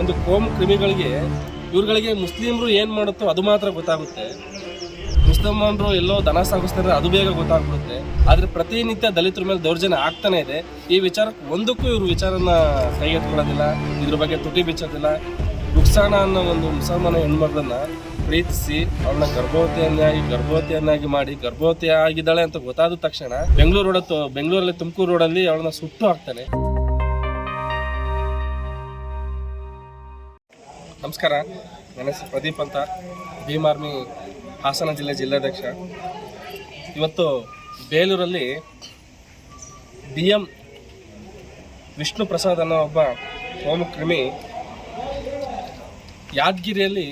ಒಂದು ಕೋಮು ಕ್ರಿಮಿಗಳಿಗೆ ಇವ್ರುಗಳಿಗೆ ಮುಸ್ಲಿಮರು ಏನು ಮಾಡುತ್ತೋ ಅದು ಮಾತ್ರ ಗೊತ್ತಾಗುತ್ತೆ. ಮುಸಲ್ಮಾನರು ಎಲ್ಲೋ ದನ ಸಾಗಿಸ್ತಾರೆ ಅದು ಬೇಗ ಗೊತ್ತಾಗ್ಬಿಡುತ್ತೆ. ಆದರೆ ಪ್ರತಿನಿತ್ಯ ದಲಿತರ ಮೇಲೆ ದೌರ್ಜನ್ಯ ಆಗ್ತಾನೆ ಇದೆ. ಈ ವಿಚಾರಕ್ಕೆ ಒಂದಕ್ಕೂ ಇವರು ವಿಚಾರನ ಕೈಗೆತ್ಕೊಳ್ಳೋದಿಲ್ಲ, ಇದ್ರ ಬಗ್ಗೆ ತುಟಿ ಬಿಚ್ಚೋದಿಲ್ಲ. ರುಕ್ಸಾನಾ ಅನ್ನೋ ಒಂದು ಮುಸಲ್ಮಾನ ಹೆಣ್ಮಗಳನ್ನ ಪ್ರೀತಿಸಿ ಅವಳನ್ನ ಗರ್ಭವತಿಯನ್ನಾಗಿ ಮಾಡಿ ಗರ್ಭವತಿ ಆಗಿದ್ದಾಳೆ ಅಂತ ಗೊತ್ತಾದ ತಕ್ಷಣ ಬೆಂಗಳೂರಲ್ಲಿ ತುಮಕೂರು ರೋಡಲ್ಲಿ ಅವಳನ್ನ ಸುಟ್ಟು ಹಾಕ್ತಾನೆ. ನಮಸ್ಕಾರ, ನನ್ನ ಹೆಸರು ಪ್ರದೀಪ್ ಅಂತ, ಭೀಮ್ ಆರ್ಮಿ ಹಾಸನ ಜಿಲ್ಲಾಧ್ಯಕ್ಷ. ಇವತ್ತು ಬೇಲೂರಲ್ಲಿ BM ವಿಷ್ಣು ಪ್ರಸಾದ್ ಅನ್ನೋ ಒಬ್ಬ ಕೋಮು ಕ್ರಿಮಿ ಯಾದಗಿರಿಯಲ್ಲಿ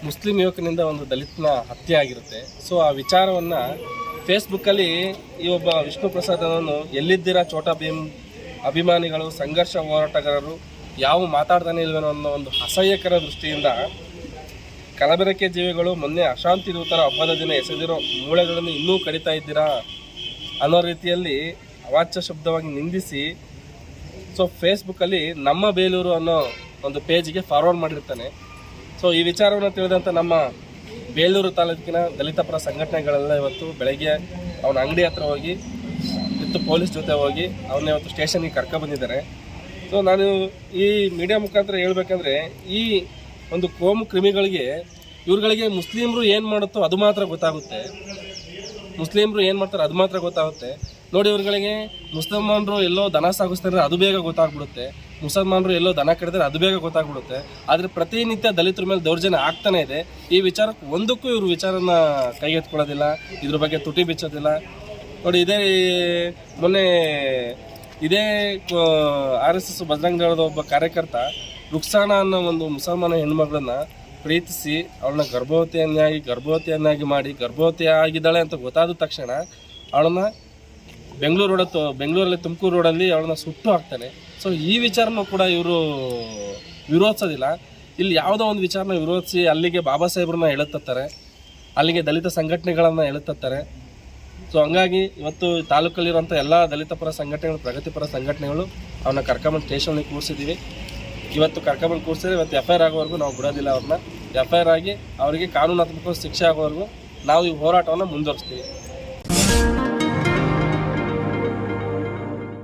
ಮುಸ್ಲಿಂ ಯುವಕನಿಂದ ಒಂದು ದಲಿತನ ಹತ್ಯೆ ಆಗಿರುತ್ತೆ. ಸೊ ಆ ವಿಚಾರವನ್ನು ಫೇಸ್ಬುಕ್ಕಲ್ಲಿ ಈ ಒಬ್ಬ ವಿಷ್ಣು ಪ್ರಸಾದ್ ಅನ್ನೋನು ಎಲ್ಲಿದ್ದೀರಾ ಚೋಟಾ ಭೀಮ್ ಅಭಿಮಾನಿಗಳು, ಸಂಘರ್ಷ ಹೋರಾಟಗಾರರು ಯಾವ ಮಾತಾಡ್ತಾನೆ ಇಲ್ವೇನೋ ಅನ್ನೋ ಒಂದು ಅಸಹ್ಯಕರ ದೃಷ್ಟಿಯಿಂದ ಕಲಬೆರಕೆ ಜೀವಿಗಳು ಮೊನ್ನೆ ಅಶಾಂತಿ ದೂತರ ಹಬ್ಬದ ದಿನ ಎಸೆದಿರೋ ಮೂಳೆಗಳನ್ನು ಇನ್ನೂ ಕಡಿತಾ ಇದ್ದೀರಾ ಅನ್ನೋ ರೀತಿಯಲ್ಲಿ ಅವಾಚ್ಯ ಶಬ್ದವಾಗಿ ನಿಂದಿಸಿ ಸೊ ಫೇಸ್ಬುಕ್ಕಲ್ಲಿ ನಮ್ಮ ಬೇಲೂರು ಅನ್ನೋ ಒಂದು ಪೇಜ್ಗೆ ಫಾರ್ವರ್ಡ್ ಮಾಡಿರ್ತಾನೆ. ಸೊ ಈ ವಿಚಾರವನ್ನು ತಿಳಿದಂಥ ನಮ್ಮ ಬೇಲೂರು ತಾಲೂಕಿನ ದಲಿತ ಪರ ಸಂಘಟನೆಗಳೆಲ್ಲ ಇವತ್ತು ಬೆಳಗ್ಗೆ ಅವನ ಅಂಗಡಿ ಹತ್ರ ಹೋಗಿ ವಿತ್ ಪೊಲೀಸ್ ಜೊತೆ ಹೋಗಿ ಅವನ್ನ ಇವತ್ತು ಸ್ಟೇಷನ್ಗೆ ಕರ್ಕೊಬಂದಿದ್ದಾರೆ. ಸೊ ನಾನು ಈ ಮೀಡಿಯಾ ಮುಖಾಂತರ ಹೇಳ್ಬೇಕಂದ್ರೆ ಈ ಒಂದು ಕೋಮು ಕ್ರಿಮಿಗಳಿಗೆ ಇವ್ರುಗಳಿಗೆ ಮುಸ್ಲಿಮರು ಏನು ಮಾಡುತ್ತೋ ಅದು ಮಾತ್ರ ಗೊತ್ತಾಗುತ್ತೆ. ನೋಡಿ, ಇವ್ರುಗಳಿಗೆ ಮುಸಲ್ಮಾನರು ಎಲ್ಲೋ ದನ ಸಾಗಿಸ್ತಾರೆ ಅದು ಬೇಗ ಗೊತ್ತಾಗ್ಬಿಡುತ್ತೆ, ಮುಸಲ್ಮಾನರು ಎಲ್ಲೋ ದನ ಕಡಿತಾರೆ ಅದು ಬೇಗ ಗೊತ್ತಾಗ್ಬಿಡುತ್ತೆ. ಆದರೆ ಪ್ರತಿನಿತ್ಯ ದಲಿತರ ಮೇಲೆ ದೌರ್ಜನ್ಯ ಆಗ್ತಾನೆ ಇದೆ. ಈ ವಿಚಾರಕ್ಕೆ ಒಂದಕ್ಕೂ ಇವರು ವಿಚಾರನ ಕೈಗೆತ್ಕೊಳ್ಳೋದಿಲ್ಲ, ಇದ್ರ ಬಗ್ಗೆ ತುಟಿ ಬಿಚ್ಚೋದಿಲ್ಲ. ನೋಡಿ, ಮೊನ್ನೆ RSS ಬಜರಂಗ ದಳದ ಒಬ್ಬ ಕಾರ್ಯಕರ್ತ ರುಕ್ಸಾನಾ ಅನ್ನೋ ಒಂದು ಮುಸಲ್ಮಾನ ಹೆಣ್ಮಗಳನ್ನ ಪ್ರೀತಿಸಿ ಅವಳನ್ನ ಗರ್ಭವತಿಯನ್ನಾಗಿ ಮಾಡಿ ಗರ್ಭವತಿ ಆಗಿದ್ದಾಳೆ ಅಂತ ಗೊತ್ತಾದ ತಕ್ಷಣ ಅವಳನ್ನ ಬೆಂಗಳೂರಲ್ಲಿ ತುಮಕೂರು ರೋಡಲ್ಲಿ ಅವಳನ್ನ ಸುಟ್ಟು ಹಾಕ್ತಾನೆ. ಸೊ ಈ ವಿಚಾರನೂ ಕೂಡ ಇವರು ವಿರೋಧಿಸೋದಿಲ್ಲ. ಇಲ್ಲಿ ಯಾವುದೋ ಒಂದು ವಿಚಾರನ ವಿರೋಧಿಸಿ ಅಲ್ಲಿಗೆ ಬಾಬಾ ಸಾಹೇಬ್ರನ್ನ ಎಳೆತ್ತಾರೆ, ಅಲ್ಲಿಗೆ ದಲಿತ ಸಂಘಟನೆಗಳನ್ನು ಎಳೆತ್ತಾರೆ. ಸೊ ಹಂಗಾಗಿ ಇವತ್ತು ತಾಲೂಕಲ್ಲಿರುವಂಥ ಎಲ್ಲ ದಲಿತ ಪರ ಸಂಘಟನೆಗಳು, ಪ್ರಗತಿಪರ ಸಂಘಟನೆಗಳು ಅವನ್ನ ಕರ್ಕೊಂಬಂದು ಸ್ಟೇಷನ್ಗೆ ಕೂರಿಸಿದ್ದೀವಿ. ಇವತ್ತು ಕರ್ಕೊಂಬಂದು ಕೂರಿಸಿದ್ರೆ ಇವತ್ತು FIR ಆಗೋವರೆಗೂ ನಾವು ಬಿಡೋದಿಲ್ಲ. ಅವ್ರನ್ನ FIR ಆಗಿ ಅವರಿಗೆ ಕಾನೂನಾತ್ಮಕ ಶಿಕ್ಷೆ ಆಗೋವರೆಗೂ ನಾವು ಈ ಹೋರಾಟವನ್ನು ಮುಂದುವರಿಸ್ತೀವಿ.